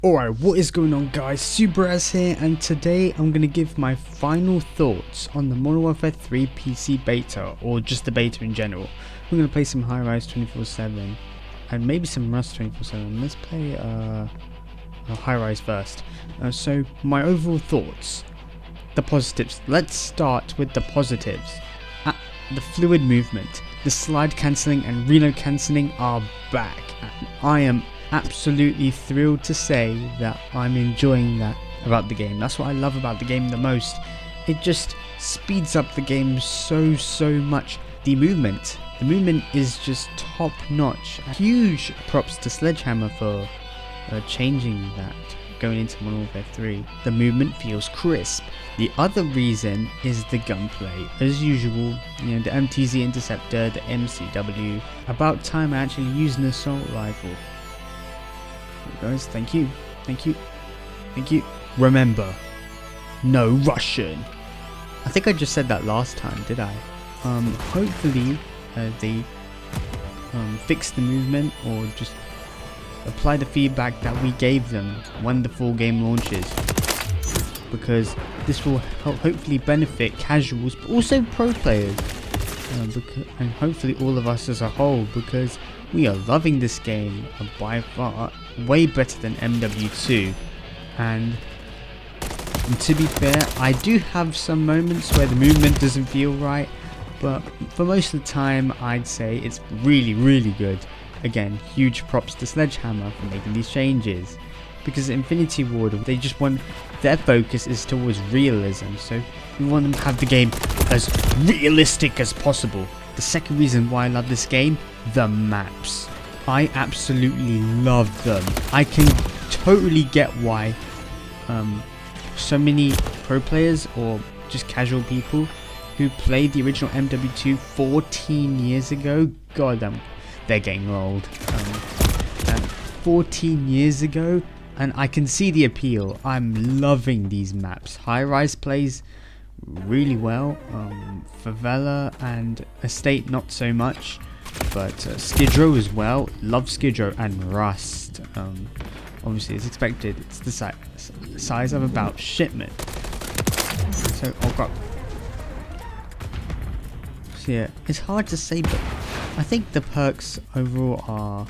Alright, what is going on guys, Superaz here, and today I'm going to give my final thoughts on the Modern Warfare 3 PC beta, or just the beta in general. We're going to play some High Rise 24/7, and maybe some Rust 24/7. Let's play High Rise first. So, my overall thoughts, the positives. Let's start with the positives. The fluid movement, the slide cancelling and reload cancelling are back, and I am absolutely thrilled to say that I'm enjoying that about the game. That's what I love about the game the most. It just speeds up the game so much. The movement is just top notch. Huge props to Sledgehammer for changing that going into Modern Warfare 3. The movement feels crisp. The other reason is the gunplay. As usual, you know, the MTZ Interceptor, the MCW. About time I actually used an assault rifle. Guys, thank you. Remember, no Russian. I think I just said that last time, did I? Hopefully they fix the movement, or just apply the feedback that we gave them when the full game launches, because this will hopefully benefit casuals but also pro players, and hopefully all of us as a whole, because we are loving this game by far, way better than MW2. And to be fair, I do have some moments where the movement doesn't feel right, but for most of the time I'd say it's really good. Again, huge props to Sledgehammer for making these changes, because Infinity Ward, they just want, their focus is towards realism, so we want them to have the game as realistic as possible. The second reason why I love this game, the maps. I absolutely love them. I can totally get why so many pro players or just casual people who played the original MW2 14 years ago, god damn, they're getting old, 14 years ago, and I can see the appeal. I'm loving these maps. High Rise plays really well, Favela and Estate not so much, but Skid Row as well. Love Skid Row, and Rust, obviously as expected, it's the size of about shipment. So, oh god. So yeah, it's hard to say, but I think the perks overall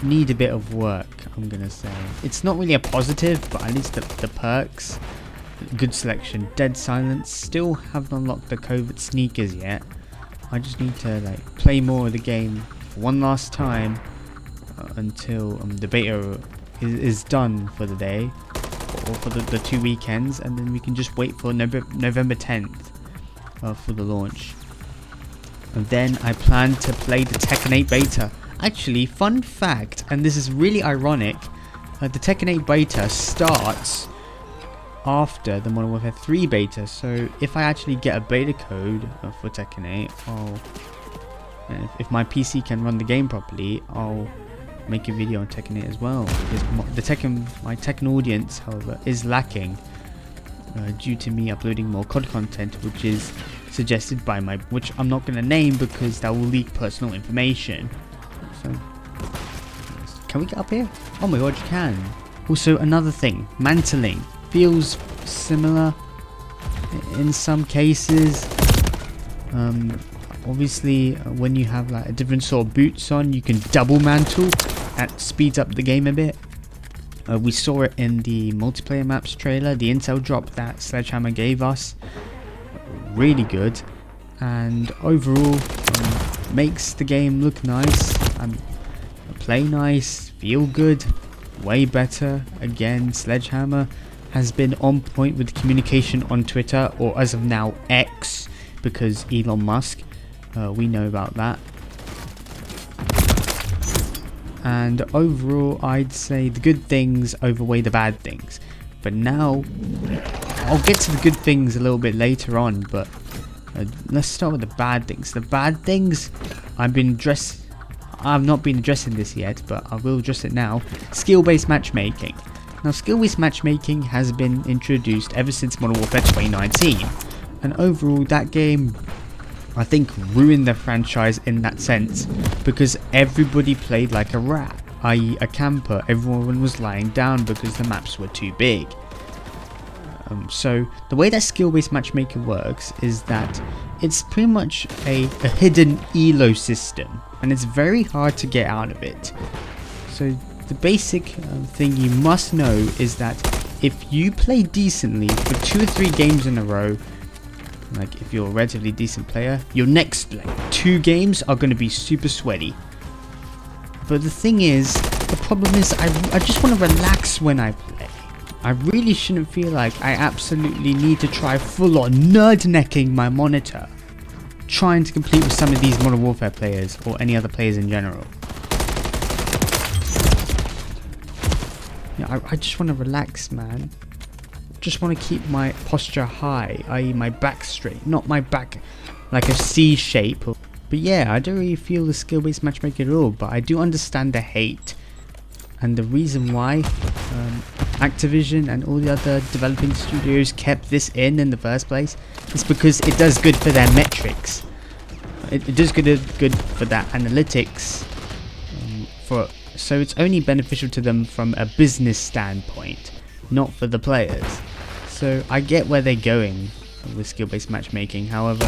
need a bit of work, I'm gonna say. It's not really a positive, but at least the perks, good selection. Dead Silence, still haven't unlocked the covert sneakers yet. I just need to play more of the game one last time until the beta is done for the day, or for the 2 weekends, and then we can just wait for November 10th for the launch. And then I plan to play the Tekken 8 beta. Actually, fun fact, and this is really ironic, the Tekken 8 beta starts after the Modern Warfare 3 beta, so if I actually get a beta code for Tekken 8, and if my PC can run the game properly, I'll make a video on Tekken 8 as well. Because my Tekken audience, however, is lacking due to me uploading more COD content, which is suggested by which I'm not going to name because that will leak personal information. So, can we get up here? Oh my god, you can. Also, another thing, mantling feels similar in some cases. Obviously, when you have a different sort of boots on, you can double mantle. That speeds up the game a bit. We saw it in the multiplayer maps trailer, the intel drop that Sledgehammer gave us. Really good, and overall makes the game look nice and play nice, feel good, way better. Again, Sledgehammer has been on point with communication on Twitter, or as of now X, because Elon Musk, we know about that. And overall, I'd say the good things outweigh the bad things. But now, I'll get to the good things a little bit later on, but let's start with the bad things. The bad things, I've not been addressing this yet, but I will address it now. Skill-based matchmaking. Now, skill-based matchmaking has been introduced ever since Modern Warfare 2019, and overall that game, I think, ruined the franchise in that sense, because everybody played like a rat. i.e. a camper, everyone was lying down because the maps were too big. So the way that skill-based matchmaking works is that it's pretty much a hidden elo system, and it's very hard to get out of it. So the basic thing you must know is that if you play decently for 2 or 3 games in a row, like if you're a relatively decent player, your next like 2 games are going to be super sweaty. But the thing is, the problem is I just want to relax when I play. I really shouldn't feel like I absolutely need to try full-on nerd-necking my monitor, trying to compete with some of these Modern Warfare players or any other players in general. Yeah, I just want to relax, man. Just want to keep my posture high, i.e. my back straight, not my back like a C shape. But yeah, I don't really feel the skill-based matchmaking at all, but I do understand the hate. And the reason why Activision and all the other developing studios kept this in the first place is because it does good for their metrics. It does good for that analytics. So it's only beneficial to them from a business standpoint, not for the players. So I get where they're going with skill-based matchmaking. However,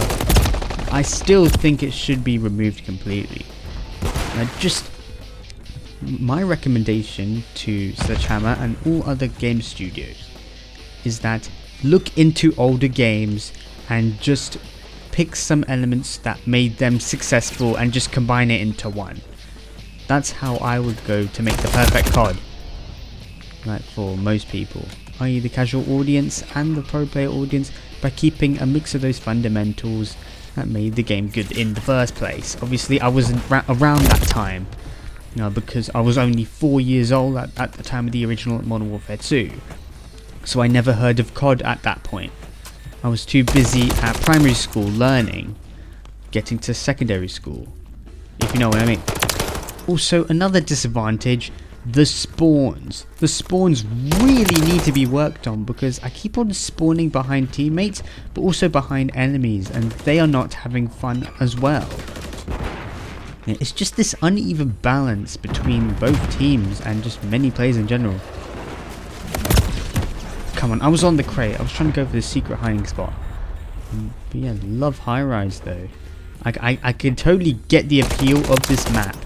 I still think it should be removed completely. My recommendation to Sledgehammer and all other game studios is that look into older games and just pick some elements that made them successful and just combine it into one. That's how I would go to make the perfect COD, like for most people, i.e. the casual audience and the pro player audience, by keeping a mix of those fundamentals that made the game good in the first place. Obviously I wasn't around that time, because I was only 4 years old at the time of the original Modern Warfare 2. So I never heard of COD at that point. I was too busy at primary school learning, getting to secondary school, if you know what I mean. Also, another disadvantage, the spawns. The spawns really need to be worked on because I keep on spawning behind teammates, but also behind enemies, and they are not having fun as well. It's just this uneven balance between both teams and just many players in general. Come on, I was on the crate. I was trying to go for the secret hiding spot. But yeah, love high rise though. I can totally get the appeal of this map.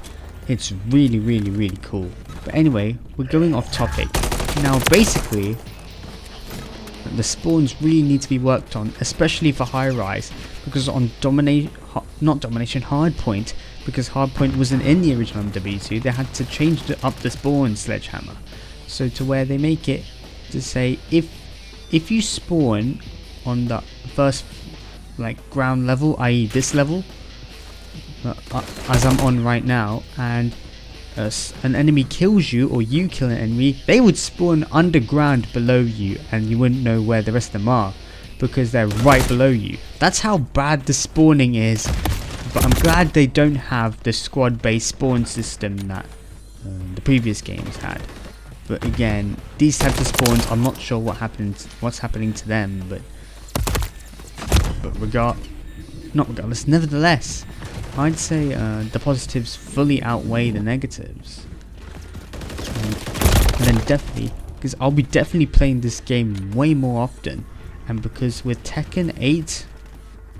It's really, really, really cool. But anyway, we're going off topic. Now basically, the spawns really need to be worked on, especially for high rise, because on Hardpoint, because Hardpoint wasn't in the original MW2, they had to change up the spawn Sledgehammer. So to where they make it to say if you spawn on the first like ground level, i.e. this level, as I'm on right now, and an enemy kills you or you kill an enemy, they would spawn underground below you and you wouldn't know where the rest of them are because they're right below you. That's how bad the spawning is. But I'm glad they don't have the squad-based spawn system that the previous games had. But again, these types of spawns, I'm not sure what's happening to them. But nevertheless, I'd say the positives fully outweigh the negatives. And then definitely, because I'll be definitely playing this game way more often, and because with Tekken 8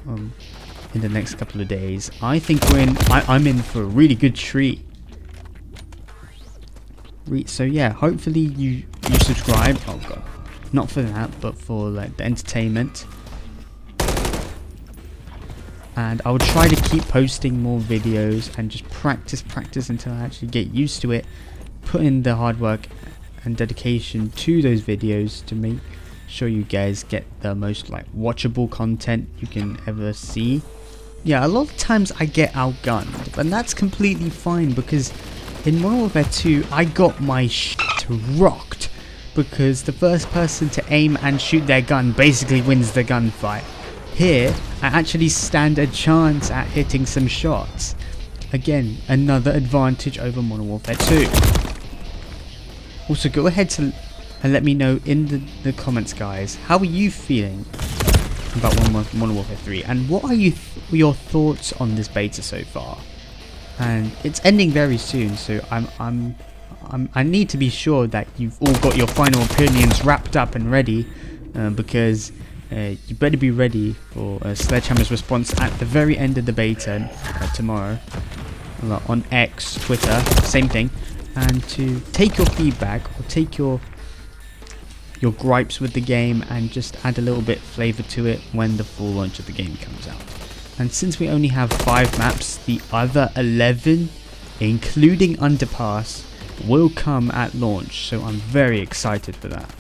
in the next couple of days, I think I'm in for a really good treat. So yeah, hopefully you subscribe. Oh god, not for that, but for like the entertainment. And I will try to keep posting more videos and just practice until I actually get used to it. Put in the hard work and dedication to those videos to make sure you guys get the most like watchable content you can ever see. Yeah, a lot of times I get outgunned, and that's completely fine because in Modern Warfare 2 I got my shit rocked because the first person to aim and shoot their gun basically wins the gunfight. Here, I actually stand a chance at hitting some shots. Again, another advantage over Modern Warfare 2. Also, go ahead and let me know in the comments, guys, how are you feeling about Modern Warfare 3, and what are your thoughts on this beta so far? And it's ending very soon, so I'm I need to be sure that you've all got your final opinions wrapped up and ready, because you better be ready for Sledgehammer's response at the very end of the beta tomorrow on X, Twitter, same thing, and to take your feedback or take your gripes with the game and just add a little bit flavour to it when the full launch of the game comes out. And since we only have 5 maps, the other 11, including Underpass, will come at launch, so I'm very excited for that.